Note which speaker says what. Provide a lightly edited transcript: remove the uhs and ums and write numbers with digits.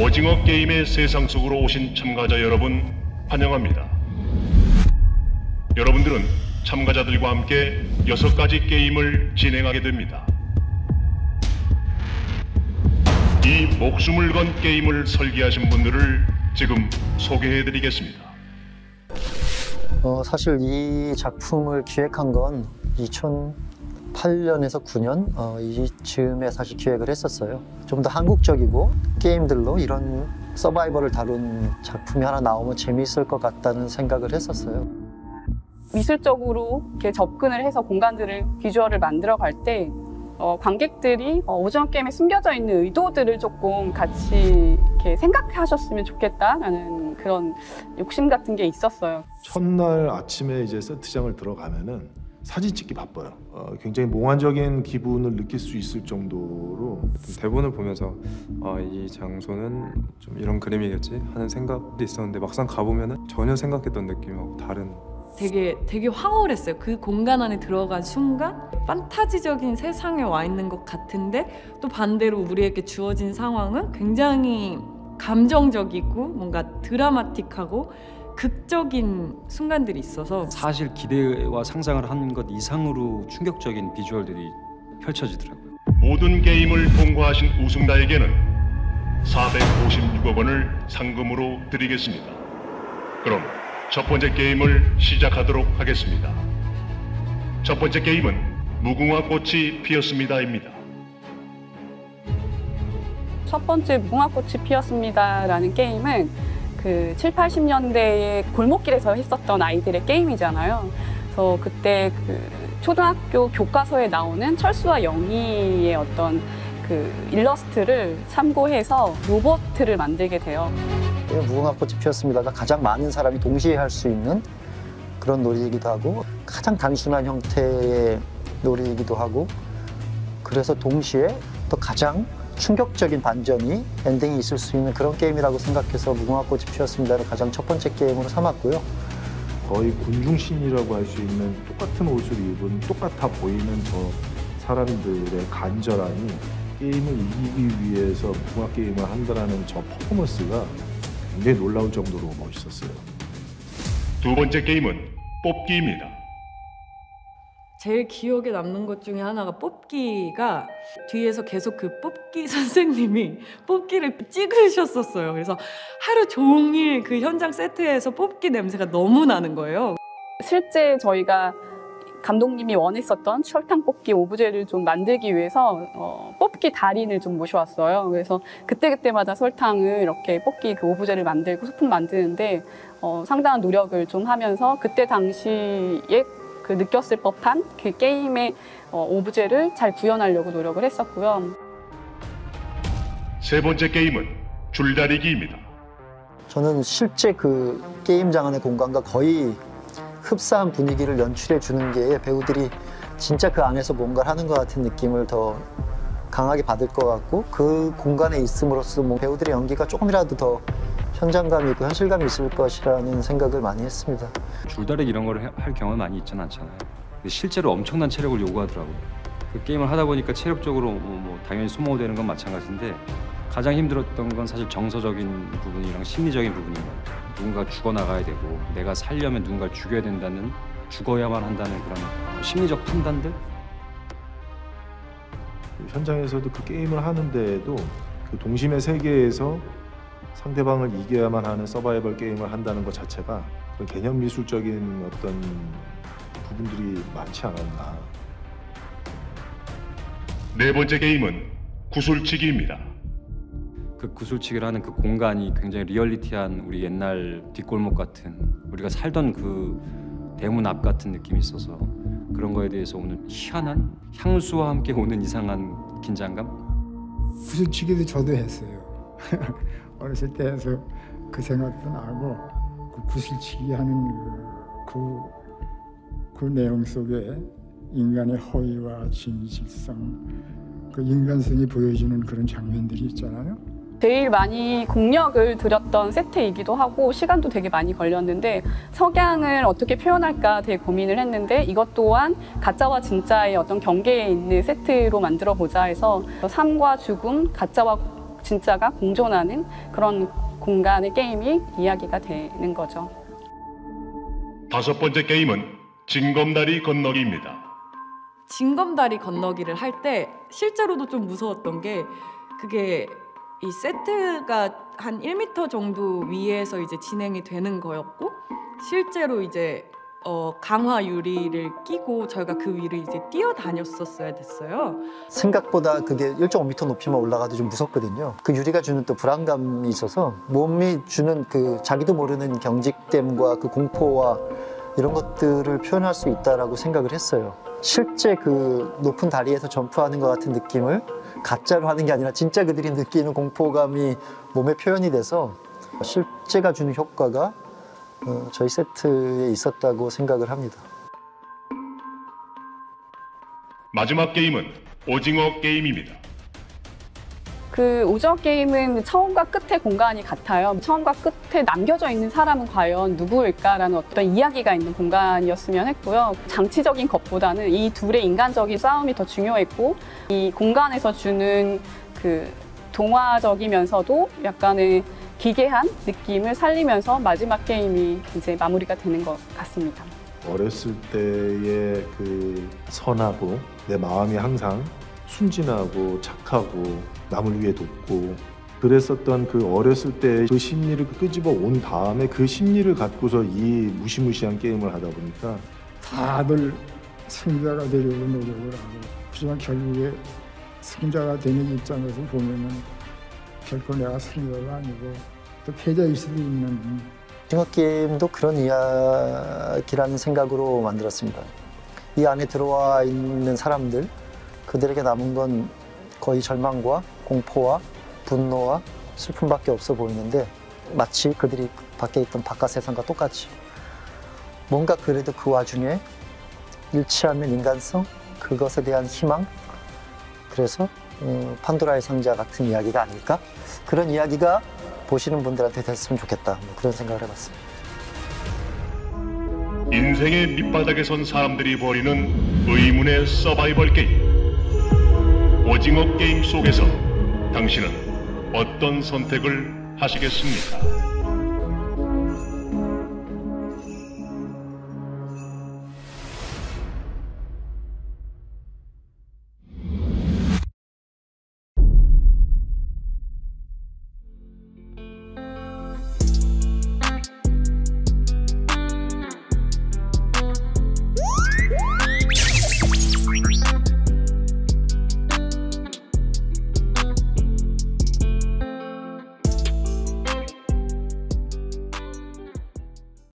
Speaker 1: 오징어 게임의 세상 속으로 오신 참가자 여러분 환영합니다. 여러분들은 참가자들과 함께 6가지 게임을 진행하게 됩니다. 이 목숨을 건 게임을 설계하신 분들을 지금 소개해드리겠습니다.
Speaker 2: 사실 이 작품을 기획한 건 2008년에서 9년 이즈음에 사실 기획을 했었어요. 좀 더 한국적이고 게임들로 이런 서바이벌을 다룬 작품이 하나 나오면 재미있을 것 같다는 생각을 했었어요.
Speaker 3: 미술적으로 이렇게 접근을 해서 공간들을 비주얼을 만들어 갈 때 관객들이 오징어 게임에 숨겨져 있는 의도들을 조금 같이 이렇게 생각하셨으면 좋겠다라는 그런 욕심 같은 게 있었어요.
Speaker 4: 첫날 아침에 이제 세트장을 들어가면은 사진 찍기 바빠요. 굉장히 몽환적인 기분을 느낄 수 있을 정도로
Speaker 5: 대본을 보면서 이 장소는 좀 이런 그림이겠지 하는 생각도 있었는데 막상 가보면은 전혀 생각했던 느낌하고 다른.
Speaker 6: 되게 황홀했어요. 그 공간 안에 들어간 순간 판타지적인 세상에 와 있는 것 같은데 또 반대로 우리에게 주어진 상황은 굉장히 감정적이고 뭔가 드라마틱하고 극적인 순간들이 있어서
Speaker 7: 사실 기대와 상상을 한 것 이상으로 충격적인 비주얼들이 펼쳐지더라고요.
Speaker 1: 모든 게임을 통과하신 우승자에게는 456억 원을 상금으로 드리겠습니다. 그럼 첫 번째 게임을 시작하도록 하겠습니다. 첫 번째 게임은 무궁화 꽃이 피었습니다입니다.
Speaker 3: 첫 번째 무궁화 꽃이 피었습니다라는 게임은 그 7, 80년대에 골목길에서 했었던 아이들의 게임이잖아요. 그래서 그때 그 초등학교 교과서에 나오는 철수와 영희의 어떤 그 일러스트를 참고해서 로봇을 만들게 돼요.
Speaker 2: 무궁화 꽃이 피었습니다가 가장 많은 사람이 동시에 할 수 있는 그런 놀이이기도 하고 가장 단순한 형태의 놀이이기도 하고 그래서 동시에 또 가장 충격적인 반전이 엔딩이 있을 수 있는 그런 게임이라고 생각해서 무궁화 꽃이 피었습니다를 가장 첫 번째 게임으로 삼았고요.
Speaker 4: 거의 군중신이라고 할 수 있는 똑같은 옷을 입은 똑같아 보이는 저 사람들의 간절함이 게임을 이기기 위해서 무궁화 게임을 한다는 저 퍼포먼스가 굉장히 놀라울 정도로 멋있었어요.
Speaker 1: 두 번째 게임은 뽑기입니다.
Speaker 6: 제일 기억에 남는 것 중에 하나가 뽑기가 뒤에서 계속 그 뽑기 선생님이 뽑기를 찍으셨었어요. 그래서 하루 종일 그 현장 세트에서 뽑기 냄새가 너무 나는 거예요.
Speaker 3: 실제 저희가 감독님이 원했었던 설탕 뽑기 오브제를 좀 만들기 위해서 뽑기 달인을 좀 모셔왔어요. 그래서 그때그때마다 설탕을 이렇게 뽑기 그 오브제를 만들고 소품 만드는데 상당한 노력을 좀 하면서 그때 당시에 그 느꼈을 법한 그 게임의 오브제를 잘 구현하려고 노력을 했었고요.
Speaker 1: 세 번째 게임은 줄다리기입니다.
Speaker 2: 저는 실제 그 게임장 안의 공간과 거의 흡사한 분위기를 연출해 주는 게 배우들이 진짜 그 안에서 뭔가를 하는 것 같은 느낌을 더 강하게 받을 것 같고 그 공간에 있음으로써 뭐 배우들의 연기가 조금이라도 더 현장감이 있고 현실감이 있을 것이라는 생각을 많이 했습니다.
Speaker 7: 줄다리기 이런 걸 할 경우는 많이 있지는 않잖아요. 근데 실제로 엄청난 체력을 요구하더라고요. 그 게임을 하다 보니까 체력적으로 당연히 소모되는 건 마찬가지인데 가장 힘들었던 건 사실 정서적인 부분이랑 심리적인 부분인 것 같아요. 누군가 죽어나가야 되고 내가 살려면 누군가를 죽여야 된다는 죽어야만 한다는 그런 심리적 판단들?
Speaker 4: 현장에서도 그 게임을 하는데도 그 동심의 세계에서 상대방을 이겨야만 하는 서바이벌 게임을 한다는 것 자체가 그런 개념 미술적인 어떤 부분들이 많지 않았나.
Speaker 1: 네 번째 게임은 구슬치기입니다.
Speaker 7: 그 구슬치기를 하는 그 공간이 굉장히 리얼리티한 우리 옛날 뒷골목 같은 우리가 살던 그 대문 앞 같은 느낌이 있어서 그런 거에 대해서 오는 희한한 향수와 함께 오는 이상한 긴장감?
Speaker 8: 구슬치기도 저도 했어요. 어렸을 때 해서 그 생각도 나고 그 구슬치기 하는 그 내용 속에 인간의 허위와 진실성, 그 인간성이 보여주는 그런 장면들이 있잖아요.
Speaker 3: 제일 많이 공력을 들였던 세트이기도 하고 시간도 되게 많이 걸렸는데 석양을 어떻게 표현할까 되게 고민을 했는데 이것 또한 가짜와 진짜의 어떤 경계에 있는 세트로 만들어 보자 해서 삶과 죽음, 가짜와 진짜가 공존하는 그런 공간의 게임이 이야기가 되는 거죠.
Speaker 1: 다섯 번째 게임은 징검다리 건너기입니다.
Speaker 6: 징검다리 건너기를 할 때 실제로도 좀 무서웠던 게 그게 이 세트가 한 1m 정도 위에서 이제 진행이 되는 거였고 실제로 이제 강화 유리를 끼고 저희가 그 위를 이제 뛰어다녔었어야 됐어요.
Speaker 2: 생각보다 그게 1.5m 높이만 올라가도 좀 무섭거든요. 그 유리가 주는 또 불안감이 있어서 몸이 주는 그 자기도 모르는 경직됨과 그 공포와 이런 것들을 표현할 수 있다라고 생각을 했어요. 실제 그 높은 다리에서 점프하는 것 같은 느낌을 가짜로 하는 게 아니라 진짜 그들이 느끼는 공포감이 몸에 표현이 돼서 실제가 주는 효과가 저희 세트에 있었다고 생각을 합니다.
Speaker 1: 마지막 게임은 오징어 게임입니다.
Speaker 3: 그 오징어 게임은 처음과 끝의 공간이 같아요. 처음과 끝에 남겨져 있는 사람은 과연 누구일까라는 어떤 이야기가 있는 공간이었으면 했고요. 장치적인 것보다는 이 둘의 인간적인 싸움이 더 중요했고 이 공간에서 주는 그 동화적이면서도 약간의 기괴한 느낌을 살리면서 마지막 게임이 이제 마무리가 되는 것 같습니다.
Speaker 4: 어렸을 때의 그 선하고 내 마음이 항상 순진하고 착하고 남을 위해 돕고 그랬었던 그 어렸을 때 그 심리를 끄집어 온 다음에 그 심리를 갖고서 이 무시무시한 게임을 하다 보니까
Speaker 8: 다들 승자가 되려고 노력을 하고 하지만 결국에 승자가 되는 입장에서 보면은 결코 내가 승자가 아니고 또 패자일 수도 있는
Speaker 2: 오징어 게임도 그런 이야기라는 생각으로 만들었습니다. 이 안에 들어와 있는 사람들, 그들에게 남은 건 거의 절망과 공포와 분노와 슬픔밖에 없어 보이는데 마치 그들이 밖에 있던 바깥 세상과 똑같이 뭔가 그래도 그 와중에 잃지 않는 인간성, 그것에 대한 희망, 그래서 판도라의 상자 같은 이야기가 아닐까? 그런 이야기가 보시는 분들한테 됐으면 좋겠다, 그런 생각을 해봤습니다.
Speaker 1: 인생의 밑바닥에 선 사람들이 벌이는 의문의 서바이벌 게임. 오징어 게임 속에서 당신은 어떤 선택을 하시겠습니까?